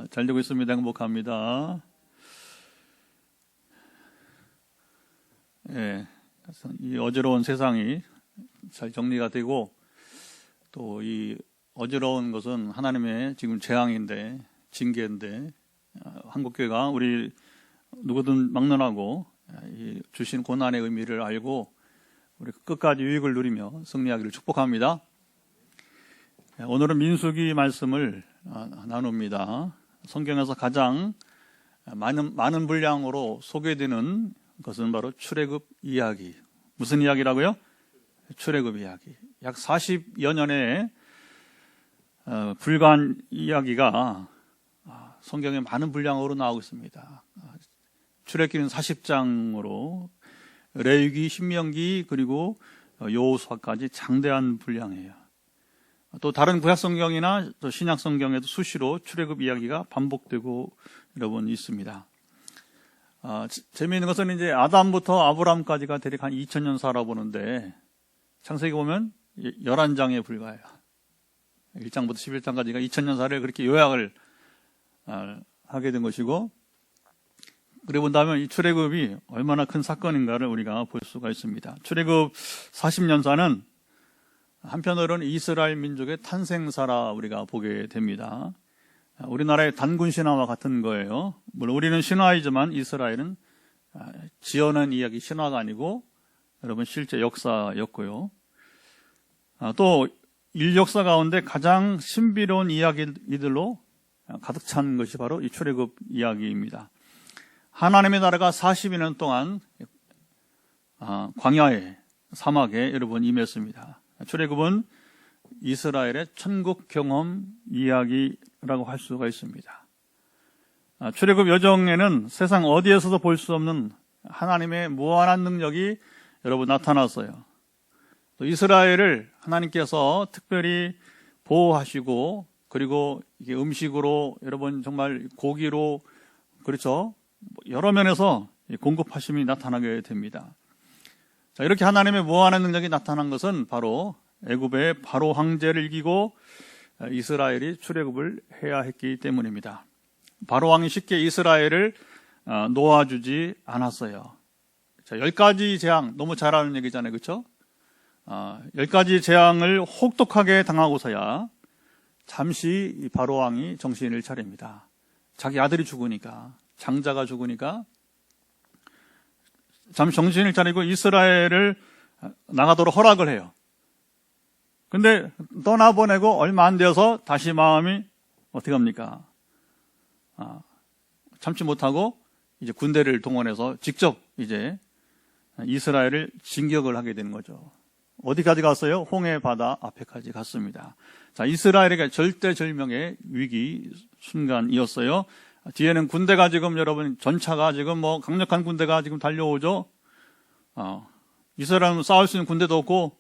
잘 되고 있습니다. 행복합니다. 이 어지러운 세상이 잘 정리가 되고, 또 이 어지러운 것은 하나님의 지금 재앙인데, 징계인데, 한국교회가 우리 누구든 막론하고 주신 고난의 의미를 알고 우리 끝까지 유익을 누리며 승리하기를 축복합니다. 오늘은 민수기 말씀을 나눕니다. 성경에서 가장 많은 분량으로 소개되는 것은 바로 출애굽 이야기. 무슨 이야기라고요? 출애굽 이야기. 약 40여 년의 불과한 이야기가 성경에 많은 분량으로 나오고 있습니다. 출애굽기는 40장으로 레위기, 신명기, 그리고 여호수아까지 장대한 분량이에요. 또 다른 구약 성경이나 또 신약 성경에도 수시로 출애굽 이야기가 반복되고 여러분 있습니다. 재미있는 것은 이제 아담부터 아브라함까지가 대략 한 2000년 살아보는데, 창세기 보면 11장에 불과해요. 1장부터 11장까지가 2000년 살을 그렇게 요약을 하게 된 것이고, 그래 본다면 이 출애굽이 얼마나 큰 사건인가를 우리가 볼 수가 있습니다. 출애굽 40년사는 한편으로는 이스라엘 민족의 탄생사라 우리가 보게 됩니다. 우리나라의 단군 신화와 같은 거예요. 물론 우리는 신화이지만 이스라엘은 지어낸 이야기 신화가 아니고 여러분 실제 역사였고요. 또 인력사 가운데 가장 신비로운 이야기들로 가득 찬 것이 바로 이 출애굽 이야기입니다. 하나님의 나라가 40년 동안 광야에, 사막에 여러분 임했습니다. 출애굽은 이스라엘의 천국 경험 이야기라고 할 수가 있습니다. 출애굽 여정에는 세상 어디에서도 볼 수 없는 하나님의 무한한 능력이 여러분 나타났어요. 또 이스라엘을 하나님께서 특별히 보호하시고, 그리고 이게 음식으로 여러분 정말 고기로, 그렇죠, 여러 면에서 공급하심이 나타나게 됩니다. 자, 이렇게 하나님의 무한한 능력이 나타난 것은 바로 애굽의 바로 황제를 이기고 이스라엘이 출애굽을 해야 했기 때문입니다. 바로 왕이 쉽게 이스라엘을 놓아주지 않았어요. 자, 10가지 재앙, 너무 잘 아는 얘기잖아요, 그렇죠? 10가지 재앙을 혹독하게 당하고서야 잠시 바로 왕이 정신을 차립니다. 자기 아들이 죽으니까, 장자가 죽으니까 잠시 정신을 차리고 이스라엘을 나가도록 허락을 해요. 근데 떠나보내고 얼마 안 되어서 다시 마음이 어떻게 합니까? 참지 못하고 이제 군대를 동원해서 직접 이제 이스라엘을 진격을 하게 되는 거죠. 어디까지 갔어요? 홍해 바다 앞에까지 갔습니다. 자, 이스라엘에게 절대절명의 위기 순간이었어요. 뒤에는 군대가 지금 여러분 전차가 지금 강력한 군대가 지금 달려오죠. 이스라엘은 싸울 수 있는 군대도 없고,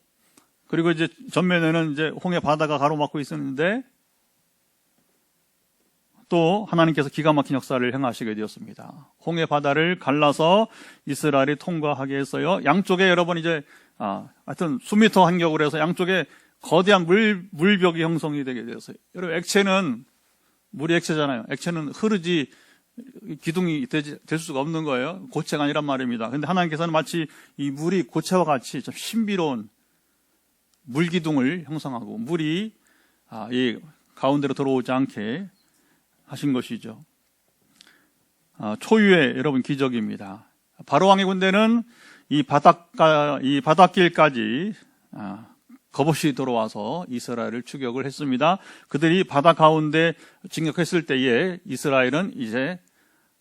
그리고 이제 전면에는 이제 홍해 바다가 가로막고 있었는데, 또 하나님께서 기가 막힌 역사를 행하시게 되었습니다. 홍해 바다를 갈라서 이스라엘이 통과하게 했어요. 양쪽에 여러분 이제 하여튼 수미터 간격으로 해서 양쪽에 거대한 물벽이 형성이 되게 되었어요. 여러분 액체는, 물이 액체잖아요. 액체는 흐르지 기둥이 될 수가 없는 거예요. 고체가 아니란 말입니다. 근데 하나님께서는 마치 이 물이 고체와 같이 좀 신비로운 물기둥을 형성하고 물이 이 가운데로 들어오지 않게 하신 것이죠. 초유의 여러분 기적입니다. 바로왕의 군대는 이 바닷길까지 겁없이 들어와서 이스라엘을 추격을 했습니다. 그들이 바다 가운데 진격했을 때에 이스라엘은 이제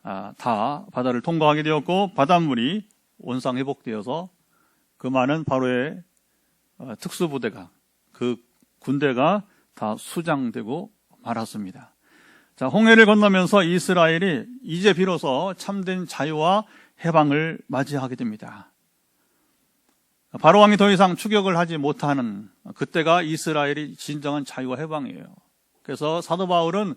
다 바다를 통과하게 되었고, 바닷물이 원상회복되어서 그 많은 바로의 특수부대가, 그 군대가 다 수장되고 말았습니다. 자, 홍해를 건너면서 이스라엘이 이제 비로소 참된 자유와 해방을 맞이하게 됩니다. 바로왕이 더 이상 추격을 하지 못하는 그때가 이스라엘이 진정한 자유와 해방이에요. 그래서 사도 바울은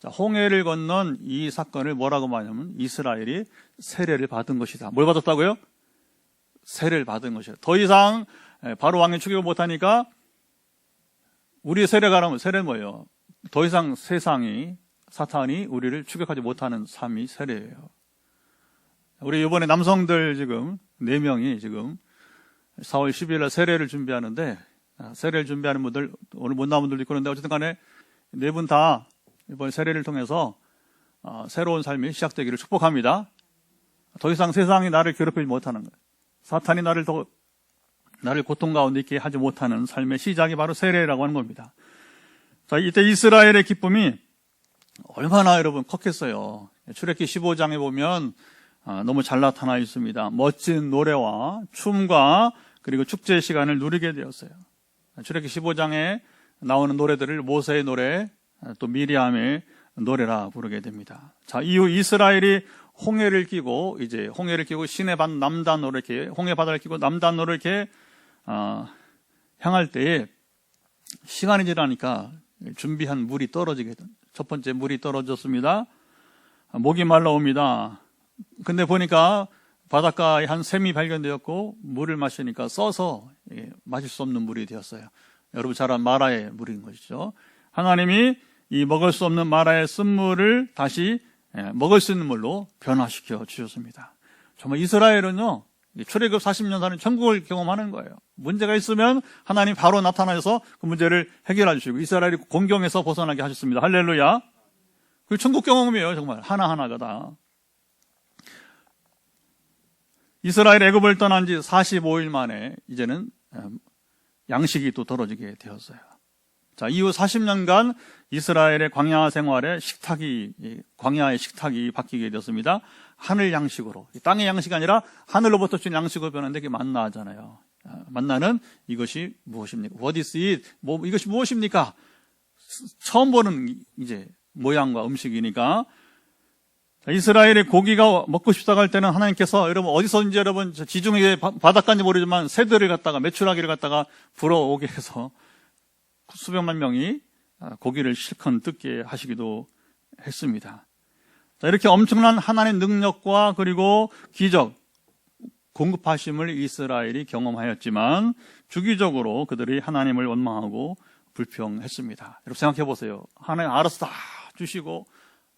홍해를 건넌 이 사건을 뭐라고 말하냐면 이스라엘이 세례를 받은 것이다. 뭘 받았다고요? 세례를 받은 것이다. 더 이상 바로왕이 추격을 못하니까 우리 세례가 하면, 세례는 뭐예요? 더 이상 세상이 사탄이 우리를 추격하지 못하는 삶이 세례예요. 우리 이번에 남성들 지금 4명이 지금 4월 10일 날 세례를 준비하는데, 세례를 준비하는 분들, 오늘 못 나온 분들도 있고 그런데 어쨌든 간에 4분 다 이번 세례를 통해서 새로운 삶이 시작되기를 축복합니다. 더 이상 세상이 나를 괴롭히지 못하는 거예요. 사탄이 나를 고통 가운데 있게 하지 못하는 삶의 시작이 바로 세례라고 하는 겁니다. 자, 이때 이스라엘의 기쁨이 얼마나 여러분 컸겠어요. 출애굽기 15장에 보면 너무 잘 나타나 있습니다. 멋진 노래와 춤과 그리고 축제 시간을 누리게 되었어요. 출애굽기 15장에 나오는 노래들을 모세의 노래, 또 미리암의 노래라 부르게 됩니다. 자, 이후 이스라엘이 홍해를 끼고 시내 남단으로 이렇게 홍해 바다를 끼고 남단으로 이렇게 향할 때에 시간이 지나니까 준비한 물이 떨어지게 된, 첫 번째 물이 떨어졌습니다. 목이 말라옵니다. 근데 보니까 바닷가에 한 샘이 발견되었고 물을 마시니까 써서 마실 수 없는 물이 되었어요. 여러분 잘 아는 마라의 물인 것이죠. 하나님이 이 먹을 수 없는 마라의 쓴물을 다시 먹을 수 있는 물로 변화시켜 주셨습니다. 정말 이스라엘은요, 출애굽 40년 사는 천국을 경험하는 거예요. 문제가 있으면 하나님 바로 나타나셔서 그 문제를 해결해 주시고 이스라엘이 곤경에서 벗어나게 하셨습니다. 할렐루야. 그 천국 경험이에요. 정말 하나하나가 다. 이스라엘 애굽을 떠난 지 45일 만에 이제는 양식이 또 떨어지게 되었어요. 자, 이후 40년간 이스라엘의 광야 생활에 광야의 식탁이 바뀌게 되었습니다. 하늘 양식으로, 땅의 양식이 아니라 하늘로부터 준 양식으로 변하는데 그게 만나잖아요. 만나는 이것이 무엇입니까? What is it? 이것이 무엇입니까? 처음 보는 이제 모양과 음식이니까. 이스라엘의 고기가 먹고 싶다고 할 때는 하나님께서 여러분 어디서든지 여러분 지중해 바닷가인지 모르지만 새들을 갖다가 메추라기를 갖다가 불어오게 해서 수백만 명이 고기를 실컷 뜯게 하시기도 했습니다. 자, 이렇게 엄청난 하나님의 능력과 그리고 기적, 공급하심을 이스라엘이 경험하였지만 주기적으로 그들이 하나님을 원망하고 불평했습니다. 여러분 생각해 보세요. 하나님 알아서 다 주시고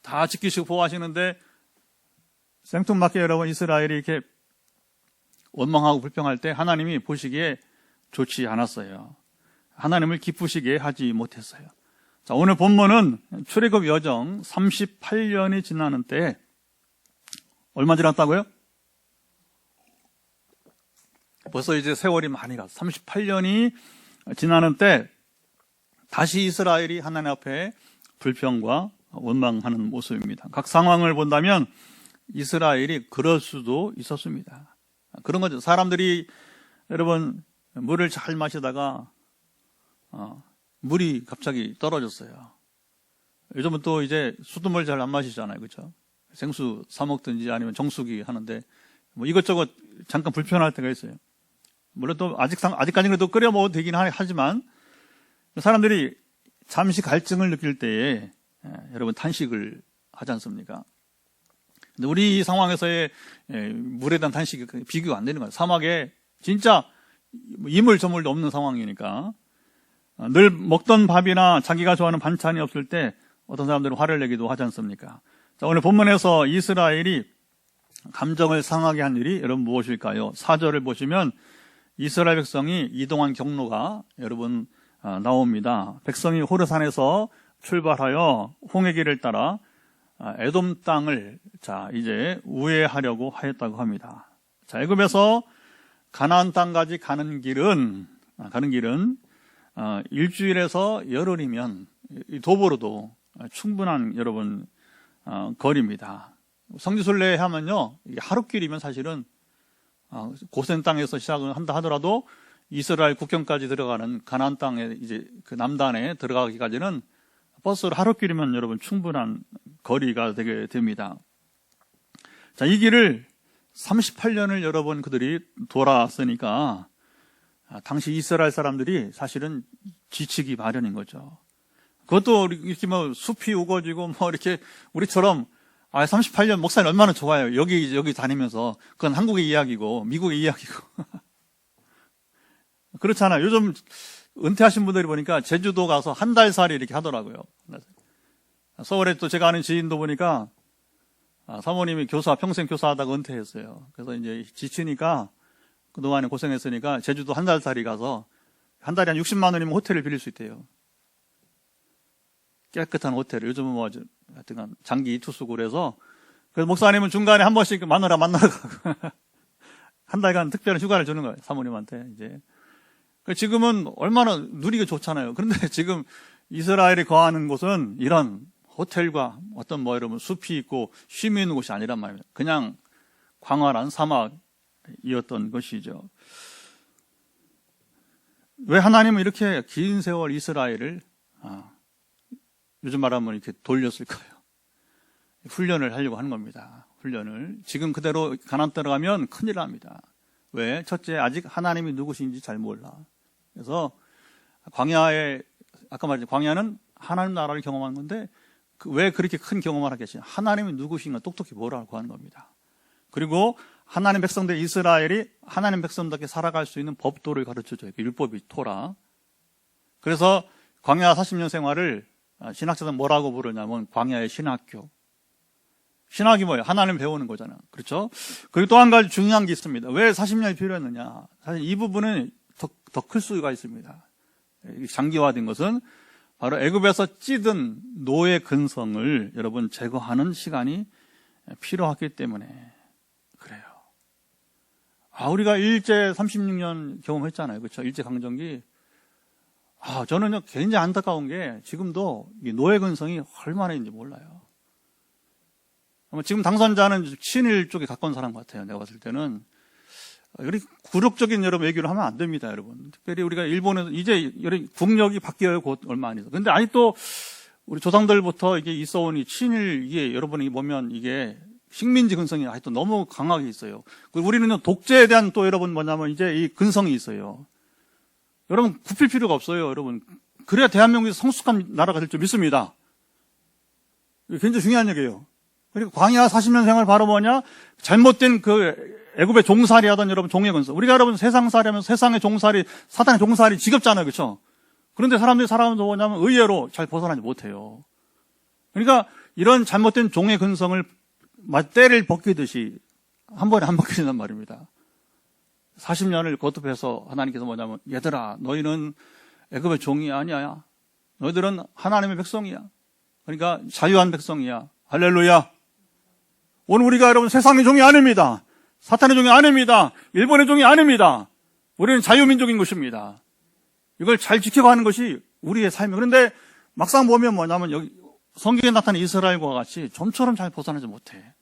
다 지키시고 보호하시는데 생뚱맞게 여러분 이스라엘이 이렇게 원망하고 불평할 때 하나님이 보시기에 좋지 않았어요. 하나님을 기쁘시게 하지 못했어요. 자, 오늘 본문은 출애굽 여정 38년이 지나는 때 얼마 지났다고요? 벌써 이제 세월이 많이 갔어. 38년이 지나는 때 다시 이스라엘이 하나님 앞에 불평과 원망하는 모습입니다. 각 상황을 본다면 이스라엘이 그럴 수도 있었습니다. 그런 거죠. 사람들이 여러분 물을 잘 마시다가 물이 갑자기 떨어졌어요. 요즘은 또 이제 수돗물 잘 안 마시잖아요. 그렇죠? 생수 사 먹든지 아니면 정수기 하는데 뭐 이것저것 잠깐 불편할 때가 있어요. 물론 또 아직까지는 그래도 끓여 먹어도 되긴 하지만 사람들이 잠시 갈증을 느낄 때에 여러분 탄식을 하지 않습니까? 근데 우리 이 상황에서의 물에 대한 탄식이 비교가 안 되는 거예요. 사막에 진짜 이물저물도 없는 상황이니까 늘 먹던 밥이나 자기가 좋아하는 반찬이 없을 때 어떤 사람들은 화를 내기도 하지 않습니까? 자, 오늘 본문에서 이스라엘이 감정을 상하게 한 일이 여러분 무엇일까요? 4절을 보시면 이스라엘 백성이 이동한 경로가 여러분 나옵니다. 백성이 호르산에서 출발하여 홍해길을 따라 에돔 땅을 이제 우회하려고 하였다고 합니다. 자, 애굽에서 가나안 땅까지 가는 길은 일주일에서 열흘이면 도보로도 충분한 여러분 거리입니다. 성지순례 하면요, 하루길이면 사실은 고센 땅에서 시작을 한다 하더라도 이스라엘 국경까지 들어가는 가나안 땅에 이제 그 남단에 들어가기까지는 버스로 하루길이면 여러분 충분한 거리가 되게 됩니다. 자, 이 길을 38년을 여러분 그들이 돌아왔으니까 당시 이스라엘 사람들이 사실은 지치기 마련인 거죠. 그것도 이렇게 뭐 숲이 우거지고 뭐 이렇게 우리처럼 38년 목사님 얼마나 좋아요. 여기 다니면서 그건 한국의 이야기고 미국의 이야기고 그렇잖아요. 요즘 은퇴하신 분들이 보니까 제주도 가서 한 달 살이 이렇게 하더라고요. 서울에 또 제가 아는 지인도 보니까 사모님이 평생 교사하다가 은퇴했어요. 그래서 이제 지치니까 그동안에 고생했으니까 제주도 한 달살이 가서 한 달에 한 60만 원이면 호텔을 빌릴 수 있대요. 깨끗한 호텔을. 요즘은 뭐 하여튼 장기 투숙을 그래서 그래서 목사님은 중간에 한 번씩 만나러 가고 한 달간 특별한 휴가를 주는 거예요. 사모님한테 이제. 지금은 얼마나 누리기 좋잖아요. 그런데 지금 이스라엘이 거하는 곳은 이런 호텔과 어떤 여러분 숲이 있고 쉼이 있는 곳이 아니란 말입니다. 그냥 광활한 사막이었던 것이죠. 왜 하나님은 이렇게 긴 세월 이스라엘을 요즘 말하면 이렇게 돌렸을까요? 훈련을 하려고 하는 겁니다. 훈련을. 지금 그대로 가나안 들어가면 큰일 납니다. 왜? 첫째, 아직 하나님이 누구신지 잘 몰라. 그래서 광야에, 아까 말했죠. 광야는 하나님 나라를 경험한 건데 왜 그렇게 큰 경험을 하겠어요? 하나님이 누구신가 똑똑히 뭐라고 하는 겁니다. 그리고 하나님 백성들 이스라엘이 하나님 백성답게 살아갈 수 있는 법도를 가르쳐줘요. 율법이 토라. 그래서 광야 40년 생활을 신학자들은 뭐라고 부르냐면 광야의 신학교. 신학이 뭐예요? 하나님 배우는 거잖아요. 그렇죠? 그리고 또 한 가지 중요한 게 있습니다. 왜 40년이 필요했느냐? 사실 이 부분은 더 클 수가 있습니다. 장기화된 것은 바로 애굽에서 찌든 노예 근성을 여러분 제거하는 시간이 필요했기 때문에 그래요. 우리가 일제 36년 경험했잖아요. 그렇죠? 일제 강점기. 저는요, 굉장히 안타까운 게 지금도 이 노예 근성이 얼마나 있는지 몰라요. 지금 당선자는 친일 쪽에 가까운 사람 같아요. 내가 봤을 때는. 이렇게 굴욕적인 여러분 얘기를 하면 안 됩니다, 여러분. 특별히 우리가 일본에서 이제 국력이 바뀌어요, 곧 얼마 안 있어. 근데 아직도 우리 조상들부터 이게 있어온 이 친일, 이게 여러분이 보면 이게 식민지 근성이 아직도 너무 강하게 있어요. 우리는 독재에 대한 또 여러분 뭐냐면 이제 이 근성이 있어요. 여러분 굽힐 필요가 없어요, 여러분. 그래야 대한민국이 성숙한 나라가 될 줄 믿습니다. 이게 굉장히 중요한 얘기예요. 그리고 광야 40년 생활 바로 뭐냐? 잘못된 애굽의 종살이 하던 여러분 종의 근성. 우리가 여러분 세상 살이하면 세상의 종살이, 사탄의 종살이 지겹잖아요. 그렇죠? 그런데 사람들이 살아가면서 뭐냐면 의외로 잘 벗어나지 못해요. 그러니까 이런 잘못된 종의 근성을 때를 벗기듯이 한 번에 안 벗겨진단 말입니다. 40년을 거듭해서 하나님께서 뭐냐면 얘들아 너희는 애굽의 종이 아니야. 너희들은 하나님의 백성이야. 그러니까 자유한 백성이야. 할렐루야. 오늘 우리가 여러분 세상의 종이 아닙니다. 사탄의 종이 아닙니다. 일본의 종이 아닙니다. 우리는 자유민족인 것입니다. 이걸 잘 지켜가는 것이 우리의 삶이에요. 그런데 막상 보면 뭐냐면 여기 성경에 나타난 이스라엘과 같이 좀처럼 잘 벗어나지 못해.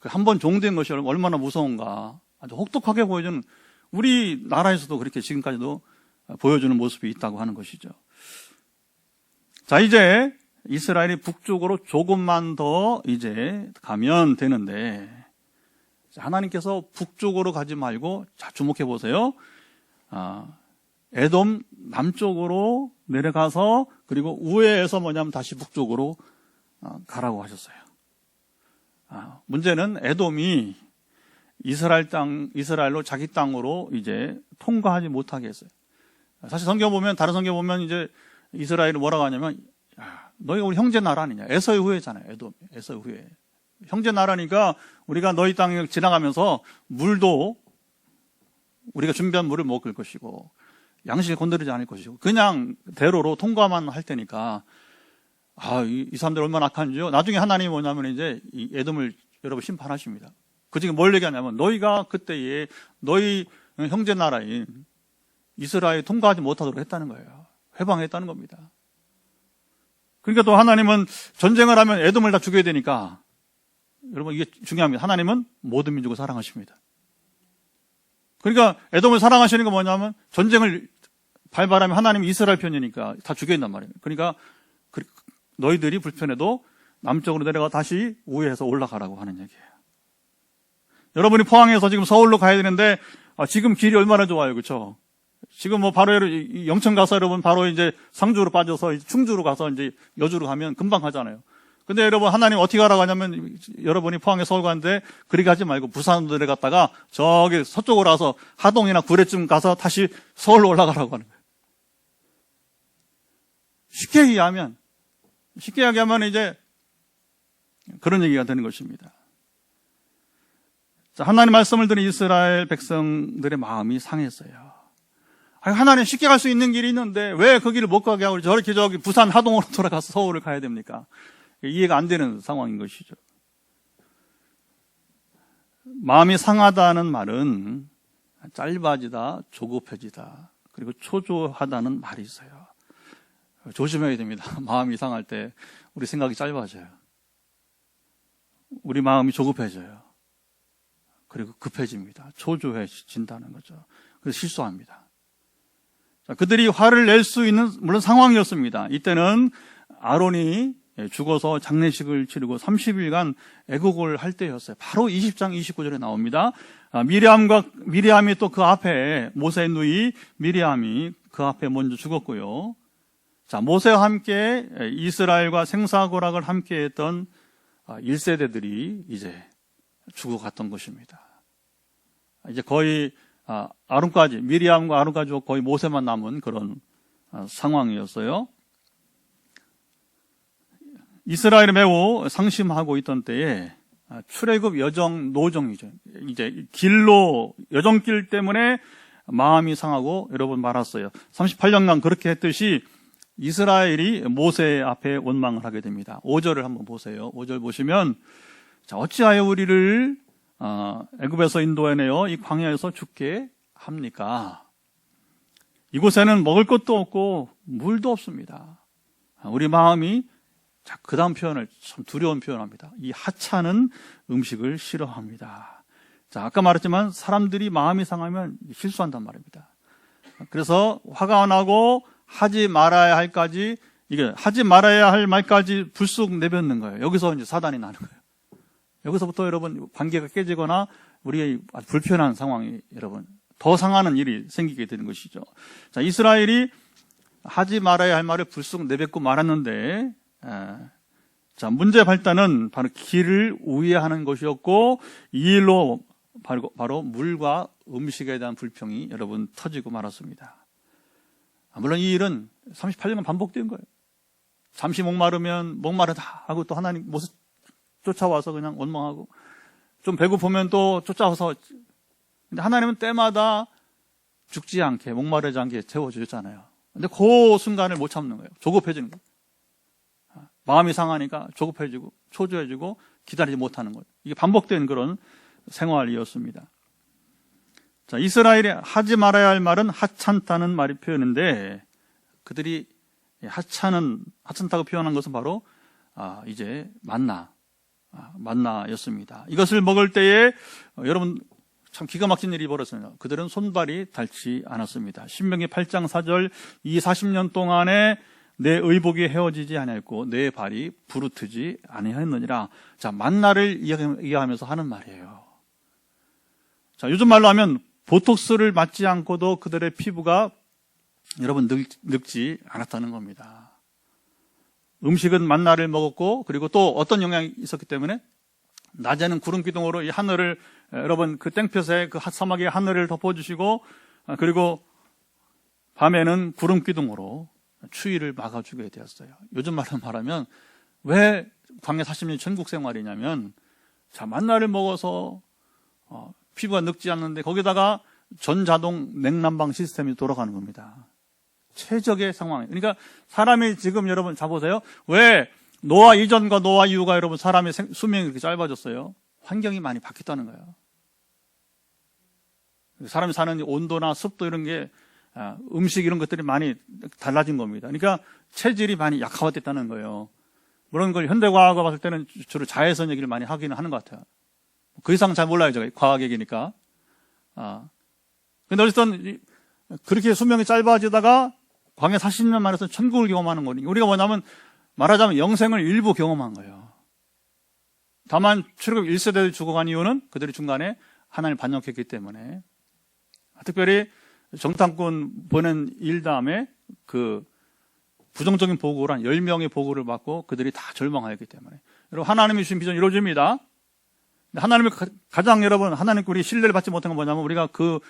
한 번 종된 것이 얼마나 무서운가. 아주 혹독하게 보여주는, 우리나라에서도 그렇게 지금까지도 보여주는 모습이 있다고 하는 것이죠. 자, 이제 이스라엘이 북쪽으로 조금만 더 이제 가면 되는데, 하나님께서 북쪽으로 가지 말고, 자, 주목해 보세요. 에돔 남쪽으로 내려가서, 그리고 우회에서 뭐냐면 다시 북쪽으로 가라고 하셨어요. 문제는 에돔이 이스라엘로 자기 땅으로 이제 통과하지 못하게 했어요. 사실 성경 보면, 다른 성경 보면 이제 이스라엘이 뭐라고 하냐면, 너희가 우리 형제 나라 아니냐. 에서의 후예잖아요. 에돔, 에서의 후예. 형제 나라니까 우리가 너희 땅에 지나가면서 물도 우리가 준비한 물을 먹을 것이고, 양식을 건드리지 않을 것이고, 그냥 대로로 통과만 할 테니까, 이 사람들 얼마나 악한지요. 나중에 하나님이 뭐냐면 이제 이 에돔을 여러분 심판하십니다. 그 중에 뭘 얘기하냐면 너희가 그때에 너희 형제 나라인 이스라엘 통과하지 못하도록 했다는 거예요. 해방했다는 겁니다. 그러니까 또 하나님은 전쟁을 하면 에돔을 다 죽여야 되니까, 여러분 이게 중요합니다. 하나님은 모든 민족을 사랑하십니다. 그러니까 에돔을 사랑하시는 건 뭐냐면 전쟁을 발발하면 하나님이 이스라엘 편이니까 다 죽여야 된단 말이에요. 그러니까 너희들이 불편해도 남쪽으로 내려가 다시 우회해서 올라가라고 하는 얘기예요. 여러분이 포항에서 지금 서울로 가야 되는데 지금 길이 얼마나 좋아요, 그렇죠? 지금 뭐 바로 영천 가서 여러분 바로 이제 상주로 빠져서 충주로 가서 이제 여주로 가면 금방 가잖아요. 근데 여러분 하나님 어떻게 가라고 하냐면 여러분이 포항에 서울 가는데 그리 가지 말고 부산으로 내려갔다가 저기 서쪽으로 가서 하동이나 구례쯤 가서 다시 서울로 올라가라고 하는 거예요. 쉽게 이해하면 쉽게 이야기하면 이제 그런 얘기가 되는 것입니다. 자, 하나님 말씀을 들은 이스라엘 백성들의 마음이 상했어요. 하나님 쉽게 갈 수 있는 길이 있는데 왜 그 길을 못 가게 하고 저렇게 저기 부산 하동으로 돌아가서 서울을 가야 됩니까? 이해가 안 되는 상황인 것이죠. 마음이 상하다는 말은 짧아지다, 조급해지다, 그리고 초조하다는 말이 있어요. 조심해야 됩니다. 마음이 상할 때 우리 생각이 짧아져요. 우리 마음이 조급해져요. 그리고 급해집니다. 초조해진다는 거죠. 그래서 실수합니다. 자, 그들이 화를 낼 수 있는 물론 상황이었습니다. 이때는 아론이 죽어서 장례식을 치르고 30일간 애국을 할 때였어요. 바로 20장 29절에 나옵니다. 미리암이 또 그 앞에, 모세의 누이 미리암이 그 앞에 먼저 죽었고요. 자, 모세와 함께 이스라엘과 생사고락을 함께 했던 1세대들이 이제 죽어갔던 것입니다. 이제 거의 아론까지, 미리암과 아론까지 거의 모세만 남은 그런 상황이었어요. 이스라엘이 매우 상심하고 있던 때에 출애굽 여정 노정이죠. 이제 길로 여정길 때문에 마음이 상하고 여러분 말았어요. 38년간 그렇게 했듯이 이스라엘이 모세 앞에 원망을 하게 됩니다. 5절을 한번 보세요. 5절 보시면 자, 어찌하여 우리를 애굽에서 인도해내어 이 광야에서 죽게 합니까? 이곳에는 먹을 것도 없고 물도 없습니다. 우리 마음이 자, 그 다음 표현을 참 두려운 표현합니다. 이 하찮은 음식을 싫어합니다. 자, 아까 말했지만 사람들이 마음이 상하면 실수한단 말입니다. 그래서 화가 나고 하지 말아야 할 말까지 불쑥 내뱉는 거예요. 여기서 이제 사단이 나는 거예요. 여기서부터 여러분 관계가 깨지거나 우리의 불편한 상황이 여러분 더 상하는 일이 생기게 되는 것이죠. 자, 이스라엘이 하지 말아야 할 말을 불쑥 내뱉고 말았는데 자, 문제 발단은 바로 길을 우회하는 것이었고 이 일로 바로 물과 음식에 대한 불평이 여러분 터지고 말았습니다. 물론 이 일은 38년간 반복된 거예요. 잠시 목마르다 하고 또 하나님 모습 쫓아와서 그냥 원망하고 좀 배고프면 또 쫓아와서 근데 하나님은 때마다 죽지 않게 목마르지 않게 채워주셨잖아요. 근데 그 순간을 못 참는 거예요. 조급해지는 거예요. 마음이 상하니까 조급해지고 초조해지고 기다리지 못하는 거예요. 이게 반복된 그런 생활이었습니다. 자, 이스라엘이 하지 말아야 할 말은 하찮다는 말이 표현인데 그들이 하찮다고 표현한 것은 바로 이제 만나였습니다. 이것을 먹을 때에 여러분 참 기가 막힌 일이 벌어졌습니다. 그들은 손발이 닳지 않았습니다. 신명기 8장 4절 이 40년 동안에 내 의복이 헤어지지 아니하였고 내 발이 부르트지 아니하였느니라. 자, 만나를 이야기하면서 하는 말이에요. 자, 요즘 말로 하면 보톡스를 맞지 않고도 그들의 피부가 여러분 늙지 않았다는 겁니다. 음식은 만나를 먹었고 그리고 또 어떤 영향이 있었기 때문에 낮에는 구름 기둥으로 이 하늘을 여러분 그 땡볕에 그 사막의 하늘을 덮어주시고 그리고 밤에는 구름 기둥으로 추위를 막아주게 되었어요. 요즘 말로 말하면 왜 광야 40년 천국 생활이냐면 자, 만나를 먹어서 피부가 늙지 않는데 거기다가 전자동 냉난방 시스템이 돌아가는 겁니다. 최적의 상황. 그러니까 사람이 지금 여러분 자보세요. 왜 노아 이전과 노아 이후가 여러분 사람의 수명이 그렇게 짧아졌어요? 환경이 많이 바뀌었다는 거예요. 사람이 사는 온도나 습도 이런 게 음식 이런 것들이 많이 달라진 겁니다. 그러니까 체질이 많이 약화됐다는 거예요. 물론 그걸 현대과학을 봤을 때는 주로 자외선 얘기를 많이 하기는 하는 것 같아요. 그 이상 잘 몰라요, 제가. 과학 얘기니까. 근데 어쨌든 그렇게 수명이 짧아지다가 광야 40년 만에서 천국을 경험하는 거니. 우리가 뭐냐면 말하자면 영생을 일부 경험한 거예요. 다만 출애굽 1세대들이 죽어간 이유는 그들이 중간에 하나님을 반역했기 때문에. 특별히 정탐꾼 보낸 일 다음에 그 부정적인 보고를 한 10명의 보고를 받고 그들이 다 절망하였기 때문에. 여러분, 하나님이 주신 비전이 이루어집니다. 하나님이 가장 여러분, 하나님께 우리 신뢰를 받지 못한 건 뭐냐면 우리가 그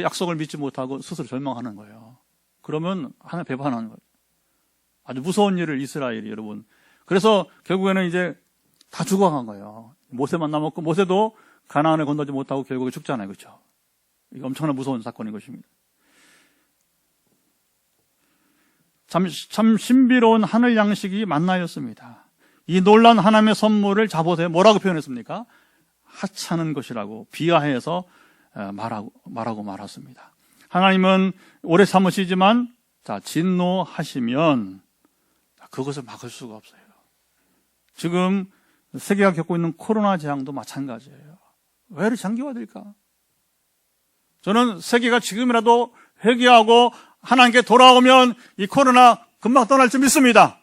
약속을 믿지 못하고 스스로 절망하는 거예요. 그러면 하나님 배반하는 거예요. 아주 무서운 일을 이스라엘이 여러분 그래서 결국에는 이제 다 죽어간 거예요. 모세만 남았고, 모세도 가나안을 건너지 못하고 결국에 죽잖아요. 그렇죠? 이거 엄청나 무서운 사건인 것입니다. 참 신비로운 하늘 양식이 만나였습니다. 이 놀라운 하나님의 선물을 자보세요. 뭐라고 표현했습니까? 하찮은 것이라고 비하해서 말하고 말았습니다. 하나님은 오래 참으시지만 진노하시면 그것을 막을 수가 없어요. 지금 세계가 겪고 있는 코로나 재앙도 마찬가지예요. 왜 이렇게 장기화될까? 저는 세계가 지금이라도 회개하고 하나님께 돌아오면 이 코로나 금방 떠날 줄 믿습니다.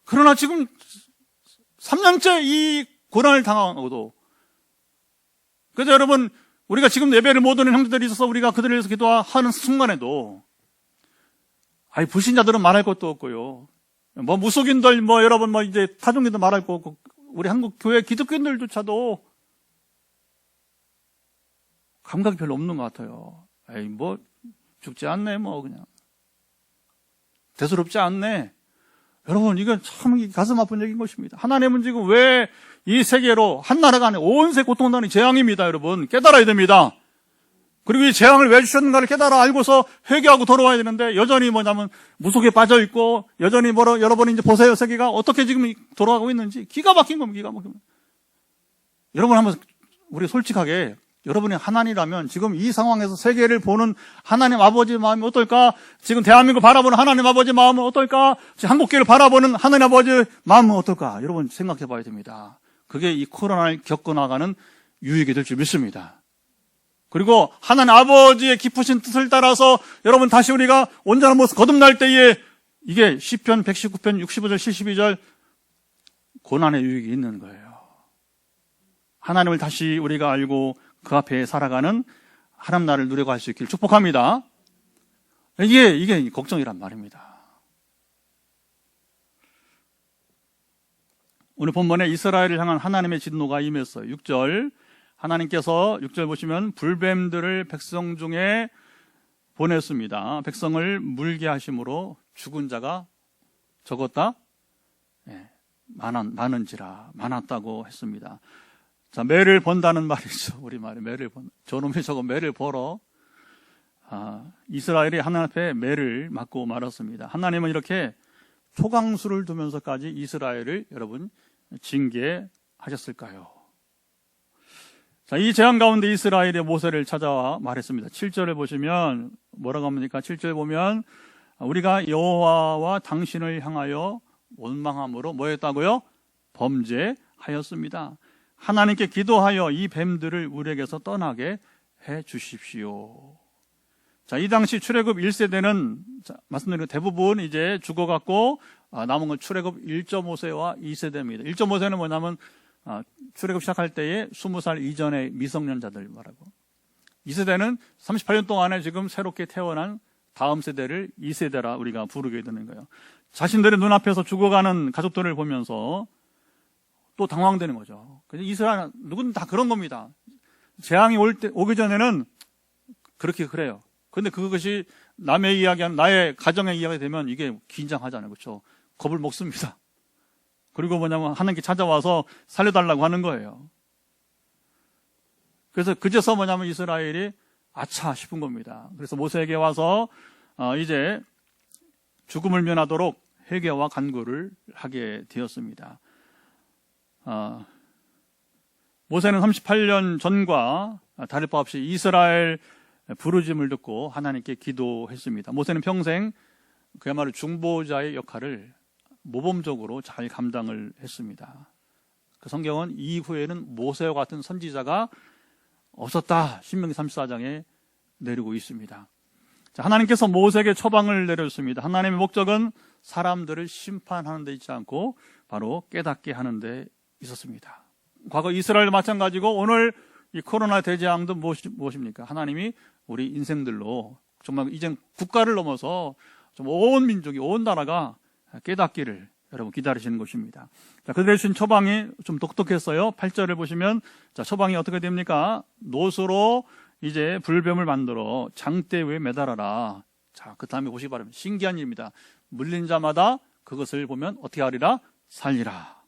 그러나 지금 3년째 이 고난을 당하고도, 그래서 여러분, 우리가 지금 예배를 못 오는 형제들이 있어서 우리가 그들을 위해서 기도하는 순간에도, 불신자들은 말할 것도 없고요. 무속인들, 여러분, 이제 타종교도 말할 거 없고, 우리 한국 교회 기독교인들조차도 감각이 별로 없는 것 같아요. 죽지 않네, 그냥. 대수롭지 않네. 여러분, 이건 참 가슴 아픈 얘기인 것입니다. 하나님은 지금 왜 이 세계로, 한 나라가 아니라 온 세계 고통당하는 재앙입니다, 여러분. 깨달아야 됩니다. 그리고 이 재앙을 왜 주셨는가를 깨달아 알고서 회개하고 돌아와야 되는데, 여전히 무속에 빠져 있고, 여전히 여러분 이제 보세요, 세계가 어떻게 지금 돌아가고 있는지. 기가 막힌 겁니다, 기가 막힌 겁니다. 여러분 한번, 우리 솔직하게, 여러분이 하나님이라면 지금 이 상황에서 세계를 보는 하나님 아버지 마음이 어떨까? 지금 대한민국을 바라보는 하나님 아버지 마음은 어떨까? 지금 한국교회를 바라보는 하나님 아버지 마음은 어떨까? 여러분 생각해 봐야 됩니다. 그게 이 코로나를 겪어나가는 유익이 될 줄 믿습니다. 그리고 하나님 아버지의 깊으신 뜻을 따라서 여러분 다시 우리가 온전한 모습 거듭날 때에 이게 시편 119편 65절 72절 고난의 유익이 있는 거예요. 하나님을 다시 우리가 알고 그 앞에 살아가는 하나님 나라를 누려갈 수 있기를 축복합니다. 이게 걱정이란 말입니다. 오늘 본문에 이스라엘을 향한 하나님의 진노가 임했어요. 6절 하나님께서 6절 보시면 불뱀들을 백성 중에 보냈습니다. 백성을 물게 하심으로 죽은 자가 적었다? 많은지라 많았다고 했습니다. 자, 매를 번다는 말이죠. 우리말에 매를 번. 저놈이 저거 매를 벌어. 이스라엘이 하나님 앞에 매를 맞고 말았습니다. 하나님은 이렇게 초강수를 두면서까지 이스라엘을 여러분 징계하셨을까요? 자, 이 재앙 가운데 이스라엘이 모세를 찾아와 말했습니다. 7절을 보시면 뭐라고 합니까? 7절 보면 우리가 여호와와 당신을 향하여 원망함으로 뭐 했다고요? 범죄하였습니다. 하나님께 기도하여 이 뱀들을 우리에게서 떠나게 해 주십시오. 자, 이 당시 출애굽 1세대는 말씀드린 대부분 이제 죽어갔고 남은 건 출애굽 1.5세와 2세대입니다. 1.5세는 뭐냐면 출애굽 시작할 때에 20살 이전의 미성년자들 말하고, 2세대는 38년 동안에 지금 새롭게 태어난 다음 세대를 2세대라 우리가 부르게 되는 거예요. 자신들의 눈앞에서 죽어가는 가족들을 보면서 또 당황되는 거죠. 그래서 이스라엘 누구든 다 그런 겁니다. 재앙이 오기 전에는 그렇게 그래요. 근데 그것이 남의 이야기하는 나의 가정의 이야기가 되면 이게 긴장하잖아요. 그렇죠? 겁을 먹습니다. 그리고 뭐냐면 하나님께 찾아와서 살려달라고 하는 거예요. 그래서 그제서 뭐냐면 이스라엘이 아차 싶은 겁니다. 그래서 모세에게 와서 이제 죽음을 면하도록 회개와 간구를 하게 되었습니다. 모세는 38년 전과 다를 바 없이 이스라엘 부르짐을 듣고 하나님께 기도했습니다. 모세는 평생 그야말로 중보자의 역할을 모범적으로 잘 감당을 했습니다. 그 성경은 이후에는 모세와 같은 선지자가 없었다. 신명기 34장에 내리고 있습니다. 자, 하나님께서 모세에게 처방을 내렸습니다. 하나님의 목적은 사람들을 심판하는 데 있지 않고 바로 깨닫게 하는 데 있었습니다. 과거 이스라엘도 마찬가지고 오늘 이 코로나 대재앙도 무엇입니까? 하나님이 우리 인생들로 정말 이젠 국가를 넘어서 좀 온 민족이, 온 나라가 깨닫기를 여러분 기다리시는 것입니다. 자, 그들의 주신 처방이 좀 독특했어요. 8절을 보시면 자, 처방이 어떻게 됩니까? 노수로 이제 불뱀을 만들어 장대 위에 매달아라. 자, 그 다음에 보시기 바랍니다. 신기한 일입니다. 물린 자마다 그것을 보면 어떻게 하리라? 살리라.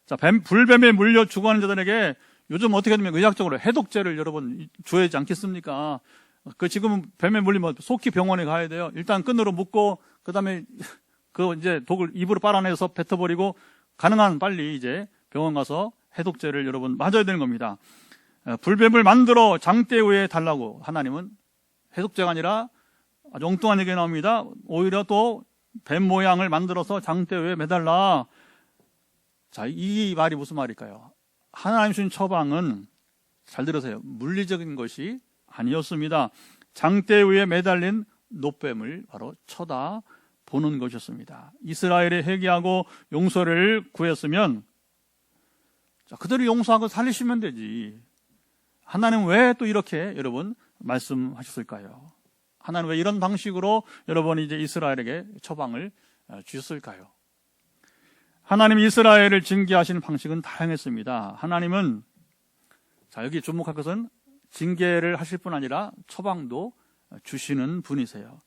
자, 불뱀에 물려 죽어가는 자들에게 요즘 어떻게 되면 의학적으로 해독제를 여러분 줘야지 않겠습니까? 그 지금은 뱀에 물리면 속히 병원에 가야 돼요. 일단 끈으로 묶고 그다음에 그 이제 독을 입으로 빨아내서 뱉어버리고 가능한 빨리 이제 병원 가서 해독제를 여러분 맞아야 되는 겁니다. 불뱀을 만들어 장대우에 달라고 하나님은 해독제가 아니라 아주 엉뚱한 얘기가 나옵니다. 오히려 또 뱀 모양을 만들어서 장대우에 매달라. 자, 이 말이 무슨 말일까요? 하나님 주신 처방은 잘 들으세요. 물리적인 것이 아니었습니다. 장대 위에 매달린 노뱀을 바로 쳐다보는 것이었습니다. 이스라엘이 회개하고 용서를 구했으면 자, 그들이 용서하고 살리시면 되지. 하나님 왜 또 이렇게 여러분 말씀하셨을까요? 하나님 왜 이런 방식으로 여러분 이제 이스라엘에게 처방을 주셨을까요? 하나님이 이스라엘을 징계하시는 방식은 다양했습니다. 하나님은 자, 여기 주목할 것은 징계를 하실 뿐 아니라 처방도 주시는 분이세요.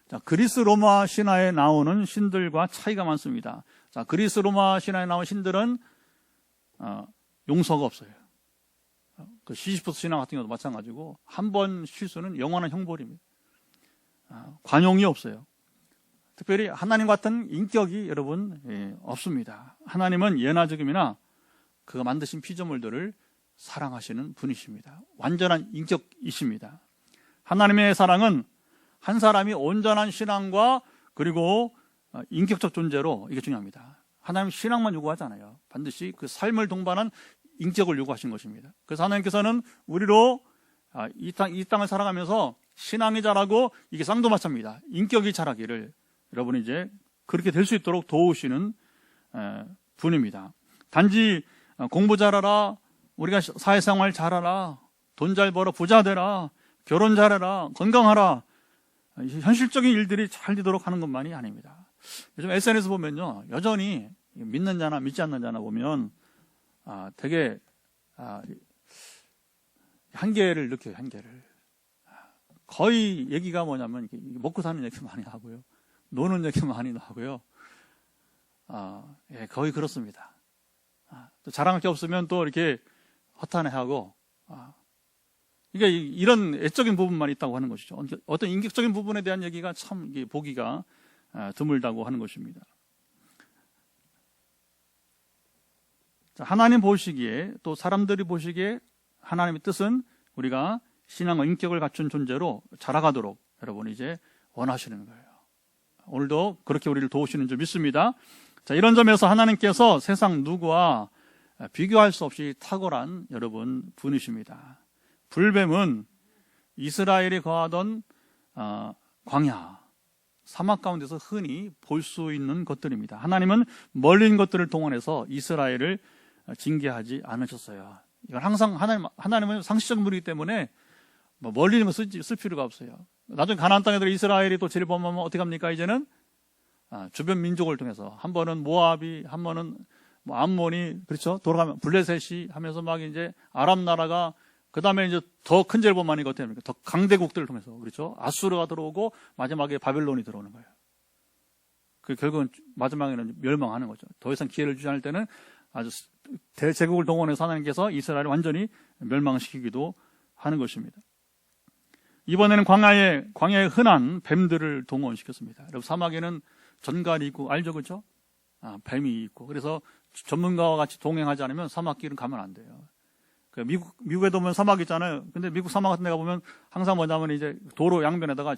자, 그리스 로마 신화에 나오는 신들과 차이가 많습니다. 자, 그리스 로마 신화에 나오는 신들은 용서가 없어요. 그 시시프스 신화 같은 경우도 마찬가지고 한 번 실수는 영원한 형벌입니다. 관용이 없어요. 특별히 하나님 같은 인격이 여러분 없습니다. 하나님은 예나 지금이나 그가 만드신 피조물들을 사랑하시는 분이십니다. 완전한 인격이십니다. 하나님의 사랑은 한 사람이 온전한 신앙과 그리고 인격적 존재로 이게 중요합니다. 하나님 신앙만 요구하잖아요. 반드시 그 삶을 동반한 인격을 요구하신 것입니다. 그래서 하나님께서는 우리로 이 땅을 살아가면서 신앙이 자라고 이게 쌍도마차입니다. 인격이 자라기를 여러분이 이제 그렇게 될 수 있도록 도우시는 분입니다. 단지 공부 잘하라, 우리가 사회생활 잘하라, 돈 잘 벌어 부자 되라, 결혼 잘해라, 건강하라, 현실적인 일들이 잘 되도록 하는 것만이 아닙니다. 요즘 SNS 보면요, 여전히 믿는 자나 믿지 않는 자나 보면 되게 한계를 느껴요. 한계를. 거의 얘기가 뭐냐면 먹고 사는 얘기 많이 하고요, 노는 얘기 많이 나오고요. 거의 그렇습니다. 또 자랑할 게 없으면 또 이렇게 허탄해하고, 그러니까 이런 애적인 부분만 있다고 하는 것이죠. 어떤 인격적인 부분에 대한 얘기가 참 보기가 드물다고 하는 것입니다. 자, 하나님 보시기에 또 사람들이 보시기에 하나님의 뜻은 우리가 신앙과 인격을 갖춘 존재로 자라가도록 여러분이 이제 원하시는 거예요. 오늘도 그렇게 우리를 도우시는 줄 믿습니다. 자, 이런 점에서 하나님께서 세상 누구와 비교할 수 없이 탁월한 여러분 분이십니다. 불뱀은 이스라엘이 거하던 광야, 사막 가운데서 흔히 볼 수 있는 것들입니다. 하나님은 멀리 있는 것들을 동원해서 이스라엘을 징계하지 않으셨어요. 이건 항상 하나님은 상식적 분이기 때문에 멀리 있는 거 쓸 필요가 없어요. 나중에 가나안 땅에 들어 이스라엘이 또 재림하면 어떻게 합니까? 이제는 주변 민족을 통해서 한 번은 모압이, 한 번은 뭐 암몬이, 그렇죠? 돌아가면 블레셋이 하면서 막 이제 아람 나라가, 그 다음에 이제 더 큰 재림만이 어떻게 합니까? 더 강대국들을 통해서, 그렇죠? 아수르가 들어오고 마지막에 바벨론이 들어오는 거예요. 그 결국은 마지막에는 멸망하는 거죠. 더 이상 기회를 주지 않을 때는 아주 대제국을 동원해서 하나님께서 이스라엘을 완전히 멸망시키기도 하는 것입니다. 이번에는 광야에 흔한 뱀들을 동원시켰습니다. 여러분, 사막에는 전갈이 있고 알죠, 그렇죠? 뱀이 있고, 그래서 전문가와 같이 동행하지 않으면 사막길은 가면 안 돼요. 미국에도 보면 사막 있잖아요. 근데 미국 사막 같은 데 가보면 항상 뭐냐면 이제 도로 양변에다가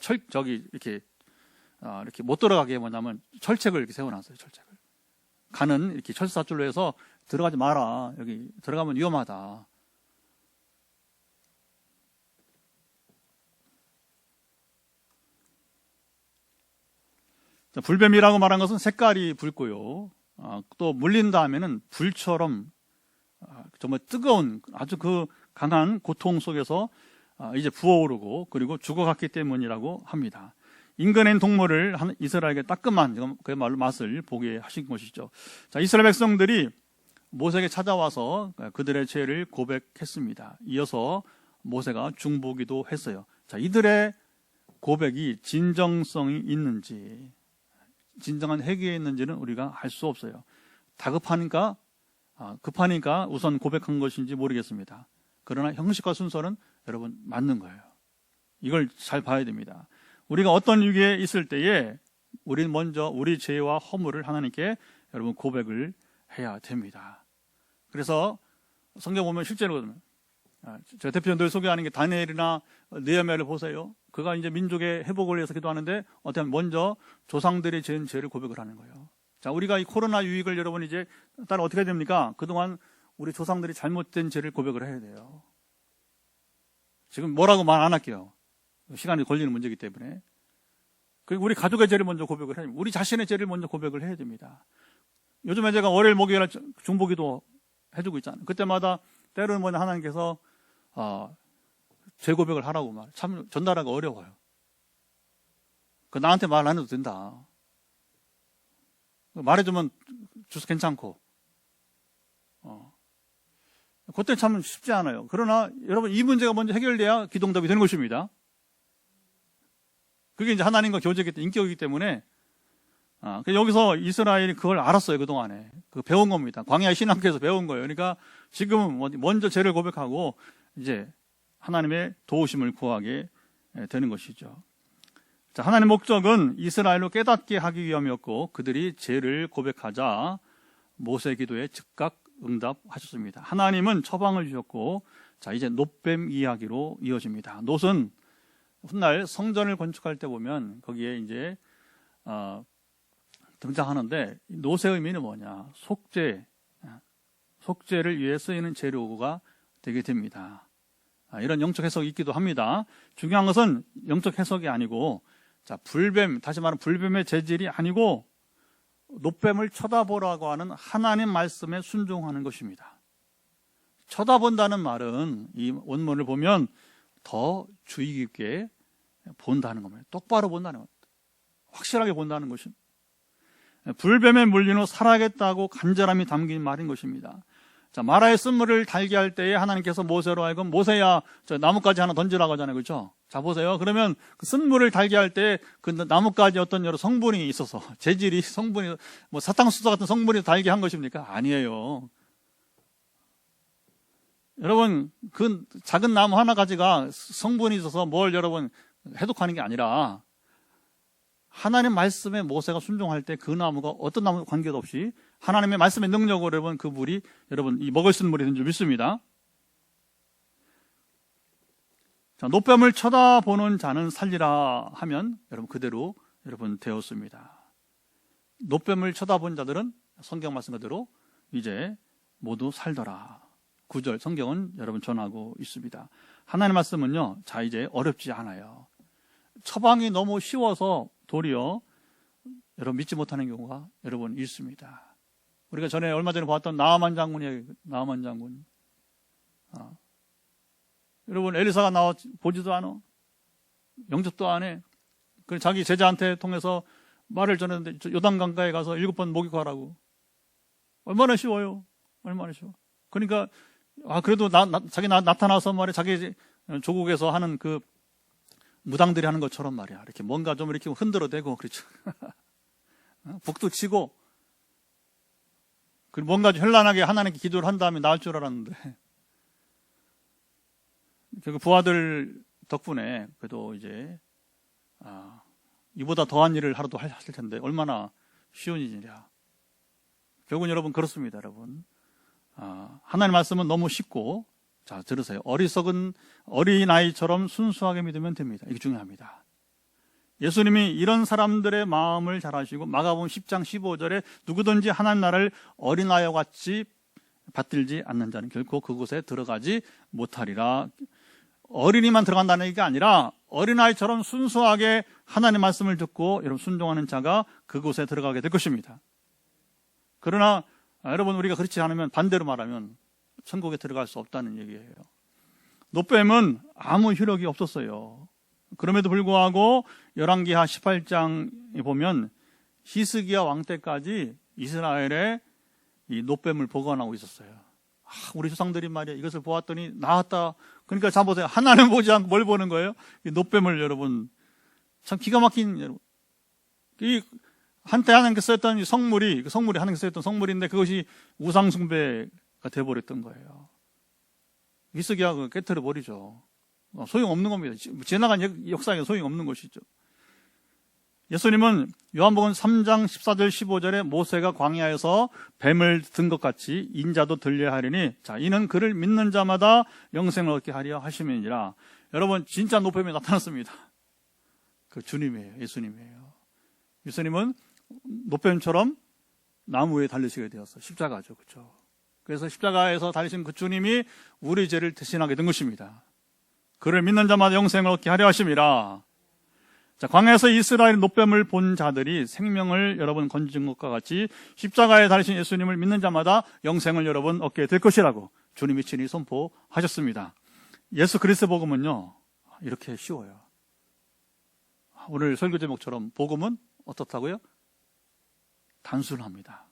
이렇게 못 들어가게 뭐냐면 철책을 이렇게 세워놨어요. 철책을. 가는 이렇게 철사줄로 해서 들어가지 마라. 여기 들어가면 위험하다. 불뱀이라고 말한 것은 색깔이 붉고요. 또 물린 다음에는 불처럼 정말 뜨거운 아주 그 강한 고통 속에서 이제 부어오르고 그리고 죽어갔기 때문이라고 합니다. 인간의 동물을 이스라엘에게 따끔한 그야말로 맛을 보게 하신 것이죠. 자, 이스라엘 백성들이 모세에게 찾아와서 그들의 죄를 고백했습니다. 이어서 모세가 중보기도 했어요. 자, 이들의 고백이 진정성이 있는지, 진정한 회개했는지는 우리가 알 수 없어요. 다급하니까 급하니까 우선 고백한 것인지 모르겠습니다. 그러나 형식과 순서는 여러분 맞는 거예요. 이걸 잘 봐야 됩니다. 우리가 어떤 위기에 있을 때에 우리는 먼저 우리 죄와 허물을 하나님께 여러분 고백을 해야 됩니다. 그래서 성경 보면 실제로 제가 대표 늘 소개하는 게 다니엘이나 느헤미야를 보세요. 그가 이제 민족의 회복을 위해서 기도하는데 어떻게 하면 먼저 조상들이 지은 죄를 고백을 하는 거예요. 자, 우리가 이 코로나 유익을 여러분 이제 따라 어떻게 됩니까? 그동안 우리 조상들이 잘못된 죄를 고백을 해야 돼요. 지금 뭐라고 말 안 할게요. 시간이 걸리는 문제이기 때문에. 그리고 우리 가족의 죄를 먼저 고백을 해야 됩니다. 우리 자신의 죄를 먼저 고백을 해야 됩니다. 요즘에 제가 월요일 목요일 중보기도 해주고 있잖아요. 그때마다 때로는 뭐냐 하나님께서 죄 고백을 하라고 참 전달하기가 어려워요. 그 나한테 말 안 해도 된다. 말해주면 주서 괜찮고 그때 참 쉽지 않아요. 그러나 여러분 이 문제가 먼저 해결돼야 기도응답이 되는 것입니다. 그게 이제 하나님과 교제기 때문에 인격이기 때문에 여기서 이스라엘이 그걸 알았어요. 그동안에 배운 겁니다. 광야 신학교에서 배운 거예요. 그러니까 지금은 먼저 죄를 고백하고 이제 하나님의 도우심을 구하게 되는 것이죠. 자, 하나님의 목적은 이스라엘로 깨닫게 하기 위함이었고 그들이 죄를 고백하자 모세 기도에 즉각 응답하셨습니다. 하나님은 처방을 주셨고 자 이제 놋뱀 이야기로 이어집니다. 놋은 훗날 성전을 건축할 때 보면 거기에 이제 등장하는데 놋의 의미는 뭐냐? 속죄를 위해 쓰이는 재료가 되게 됩니다. 이런 영적 해석이 있기도 합니다. 중요한 것은 영적 해석이 아니고 자 불뱀, 다시 말하면 불뱀의 재질이 아니고 놋뱀을 쳐다보라고 하는 하나님 말씀에 순종하는 것입니다. 쳐다본다는 말은 이 원문을 보면 더 주의 깊게 본다는 겁니다. 똑바로 본다는 겁니다. 확실하게 본다는 것입니다. 불뱀에 물린 후 살아겠다고 간절함이 담긴 말인 것입니다. 자, 마라의 쓴물을 달게 할 때에 하나님께서 모세로 하여금 모세야 저 나뭇가지 하나 던지라고 하잖아요. 그렇죠? 자, 보세요. 그러면 그 쓴물을 달게 할 때 그 나뭇가지 어떤 여러 성분이 있어서 재질이 성분이 뭐 사탕수수 같은 성분이 달게 한 것입니까? 아니에요. 여러분 그 작은 나무 하나 가지가 성분이 있어서 뭘 여러분 해독하는 게 아니라 하나님 말씀에 모세가 순종할 때 그 나무가 어떤 나무와 관계도 없이 하나님의 말씀의 능력으로 여러분 그 물이 여러분 이 먹을 수 있는 물이 된 줄 믿습니다. 자, 놋뱀을 쳐다보는 자는 살리라 하면 여러분 그대로 여러분 되었습니다. 놋뱀을 쳐다본 자들은 성경 말씀 그대로 이제 모두 살더라. 9절 성경은 여러분 전하고 있습니다. 하나님 말씀은요, 자 이제 어렵지 않아요. 처방이 너무 쉬워서 도리어 여러분 믿지 못하는 경우가 여러분 있습니다. 우리가 전에 얼마 전에 봤던 나아만 장군이에요. 나아만 장군. 여러분 엘리사가 나와 보지도 않아. 영접도 안 해. 그 자기 제자한테 통해서 말을 전했는데 요단 강가에 가서 7번 목욕하라고. 얼마나 쉬워요. 얼마나 쉬워. 그러니까 그래도 자기 나타나서 말이야 자기 조국에서 하는 그 무당들이 하는 것처럼 말이야. 이렇게 뭔가 좀 이렇게 흔들어대고, 그렇죠. 북도 치고, 그리고 뭔가 좀 현란하게 하나님께 기도를 한 다음에 나을 줄 알았는데, 결국 부하들 덕분에 그래도 이제, 이보다 더한 일을 하루도 하실 텐데, 얼마나 쉬운 일이냐. 결국은 여러분 그렇습니다, 여러분. 하나님 말씀은 너무 쉽고, 자, 들으세요. 어리석은 어린아이처럼 순수하게 믿으면 됩니다. 이게 중요합니다. 예수님이 이런 사람들의 마음을 잘 아시고 마가복음 10장 15절에 누구든지 하나님 나라를 어린아이와 같이 받들지 않는 자는 결코 그곳에 들어가지 못하리라. 어린이만 들어간다는 얘기가 아니라 어린아이처럼 순수하게 하나님 말씀을 듣고 여러분 순종하는 자가 그곳에 들어가게 될 것입니다. 그러나 여러분 우리가 그렇지 않으면 반대로 말하면 천국에 들어갈 수 없다는 얘기예요. 놋뱀은 아무 효력이 없었어요. 그럼에도 불구하고 열왕기하 18장에 보면 히스기야 왕 때까지 이스라엘에 이 놋뱀을 보관하고 있었어요. 우리 조상들이 말이야 이것을 보았더니 나았다. 그러니까 자 보세요. 하나님 보지 않고 뭘 보는 거예요? 이 놋뱀을 여러분 참 기가 막힌 여러분. 이 한때 하나님께서 썼던 이 성물이, 그 성물이 하나님께서 썼던 성물인데 그것이 우상숭배가 되어버렸던 거예요. 히스기야가 깨트려 버리죠. 소용없는 겁니다. 지나간 역사에 소용없는 것이죠. 예수님은 요한복음 3장 14절 15절에 모세가 광야에서 뱀을 든 것 같이 인자도 들려야 하리니 자 이는 그를 믿는 자마다 영생을 얻게 하려 하심이니라. 여러분 진짜 노뱀이 나타났습니다. 그 주님이에요. 예수님이에요. 예수님은 노뱀처럼 나무 위에 달리시게 되었어요. 십자가죠. 그렇죠? 그래서 십자가에서 달리신 그 주님이 우리 죄를 대신하게 된 것입니다. 그를 믿는 자마다 영생을 얻게 하려 하심이라. 자, 광야에서 이스라엘 노뱀을 본 자들이 생명을 여러분 건진 것과 같이 십자가에 달리신 예수님을 믿는 자마다 영생을 여러분 얻게 될 것이라고 주님이 친히 선포하셨습니다. 예수 그리스도 복음은요 이렇게 쉬워요. 오늘 설교 제목처럼 복음은 어떻다고요? 단순합니다.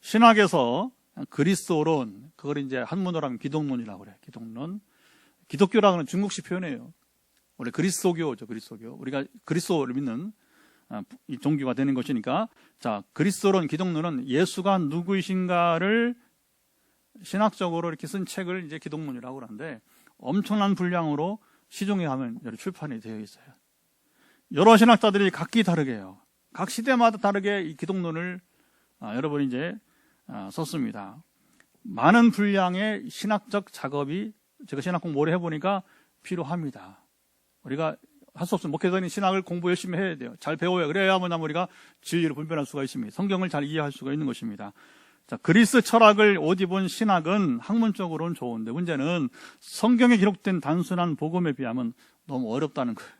신학에서 그리스도론, 그걸 이제 한문으로 하면 기독론이라고 그래요. 기독론. 기독교라는 건 중국식 표현이에요. 원래 그리스도교죠, 그리스도교. 우리가 그리스도를 믿는 이 종교가 되는 것이니까. 자, 그리스도론, 기독론은 예수가 누구이신가를 신학적으로 이렇게 쓴 책을 이제 기독론이라고 하는데 엄청난 분량으로 시중에 가면 여러 출판이 되어 있어요. 여러 신학자들이 각기 다르게 해요. 각 시대마다 다르게 이 기독론을 여러분이 이제 썼습니다. 많은 분량의 신학적 작업이 제가 신학 공부 오래 해보니까 필요합니다. 우리가 할 수 없으면 목회자는 신학을 공부 열심히 해야 돼요. 잘 배워야 그래야만 우리가 진리를 분별할 수가 있습니다. 성경을 잘 이해할 수가 있는 것입니다. 자, 그리스 철학을 옷 입은 신학은 학문적으로는 좋은데 문제는 성경에 기록된 단순한 복음에 비하면 너무 어렵다는 거예요.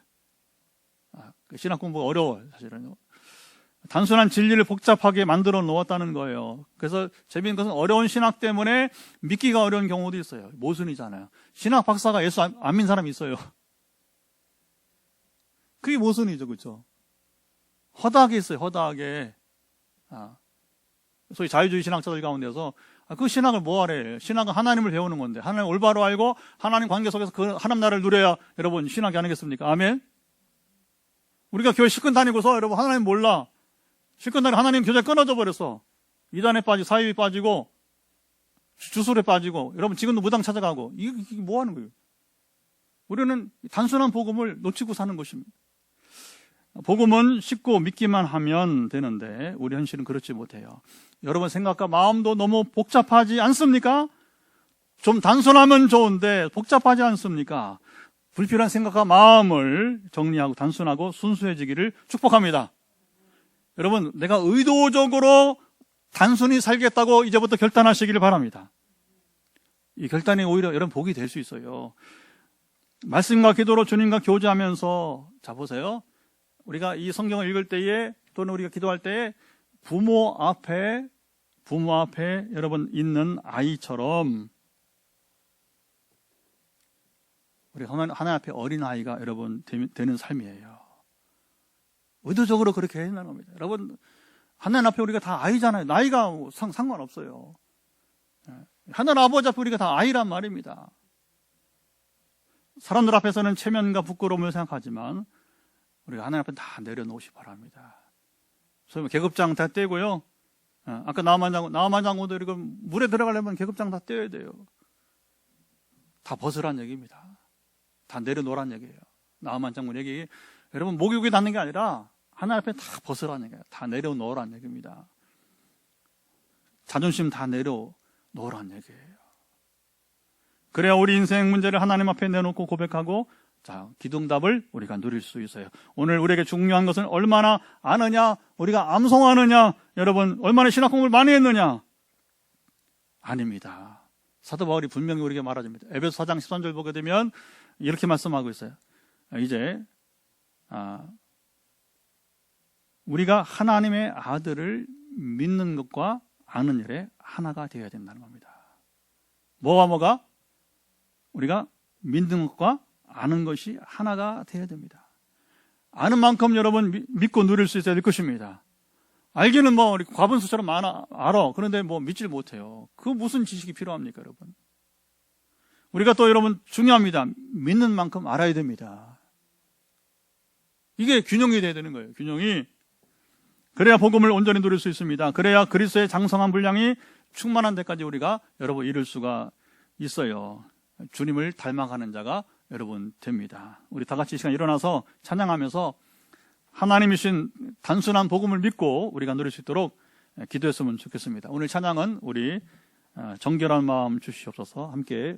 신학 공부가 어려워요, 사실은. 단순한 진리를 복잡하게 만들어 놓았다는 거예요. 그래서 재미있는 것은 어려운 신학 때문에 믿기가 어려운 경우도 있어요. 모순이잖아요. 신학 박사가 예수 안 믿는 사람이 있어요. 그게 모순이죠, 그렇죠? 허다하게 있어요, 허다하게. 소위 자유주의 신학자들 가운데서 그 신학을 뭐하래? 신학은 하나님을 배우는 건데 하나님 올바로 알고 하나님 관계 속에서 그 하나님 나라를 누려야 여러분 신학이 아니겠습니까? 아멘. 우리가 교회 실컷 다니고서 여러분 하나님 몰라. 실컷 다니고 하나님 교제 끊어져 버렸어. 이단에 빠지고 사이에 빠지고 주술에 빠지고 여러분 지금도 무당 찾아가고 이게 뭐 하는 거예요? 우리는 단순한 복음을 놓치고 사는 것입니다. 복음은 쉽고 믿기만 하면 되는데 우리 현실은 그렇지 못해요. 여러분 생각과 마음도 너무 복잡하지 않습니까? 좀 단순하면 좋은데 복잡하지 않습니까? 불필요한 생각과 마음을 정리하고 단순하고 순수해지기를 축복합니다. 여러분 내가 의도적으로 단순히 살겠다고 이제부터 결단하시기를 바랍니다. 이 결단이 오히려 여러분 복이 될 수 있어요. 말씀과 기도로 주님과 교제하면서 자 보세요. 우리가 이 성경을 읽을 때에 또는 우리가 기도할 때에 부모 앞에 여러분 있는 아이처럼 우리 하나님 앞에 어린 아이가 여러분 되는 삶이에요. 의도적으로 그렇게 해야 하는 겁니다. 여러분 하나님 앞에 우리가 다 아이잖아요. 나이가 상관없어요. 하나님 아버지 앞에 우리가 다 아이란 말입니다. 사람들 앞에서는 체면과 부끄러움을 생각하지만 우리가 하나님 앞에 다 내려놓으시 바랍니다. 소위 계급장 다 떼고요. 아까 나만 장군도 이렇게 물에 들어가려면 계급장 다 떼야 돼요. 다 벗으란 얘기입니다. 다 내려놓으란 얘기예요. 나만 장군 얘기. 여러분 목욕이 닿는 게 아니라 하나님 앞에 다 벗으란 얘기예요. 다 내려놓으란 얘기입니다. 자존심 다 내려놓으란 얘기예요. 그래야 우리 인생 문제를 하나님 앞에 내놓고 고백하고 자, 기도응답을 우리가 누릴 수 있어요. 오늘 우리에게 중요한 것은 얼마나 아느냐, 우리가 암송하느냐, 여러분 얼마나 신학 공부를 많이 했느냐 아닙니다. 사도 바울이 분명히 우리에게 말해줍니다. 에베소 4장 13절 보게 되면 이렇게 말씀하고 있어요. 이제 우리가 하나님의 아들을 믿는 것과 아는 일에 하나가 되어야 된다는 겁니다. 뭐가? 우리가 믿는 것과 아는 것이 하나가 되어야 됩니다. 아는 만큼 여러분 믿고 누릴 수 있어야 될 것입니다. 알기는 뭐 우리 과분수처럼 알아. 그런데 뭐 믿질 못해요. 그 무슨 지식이 필요합니까, 여러분? 우리가 또 여러분 중요합니다. 믿는 만큼 알아야 됩니다. 이게 균형이 돼야 되는 거예요. 균형이. 그래야 복음을 온전히 누릴 수 있습니다. 그래야 그리스도의 장성한 분량이 충만한 데까지 우리가 여러분 이룰 수가 있어요. 주님을 닮아가는 자가 여러분 됩니다. 우리 다 같이 이 시간 일어나서 찬양하면서 하나님이신 단순한 복음을 믿고 우리가 누릴 수 있도록 기도했으면 좋겠습니다. 오늘 찬양은 우리 정결한 마음 주시옵소서 함께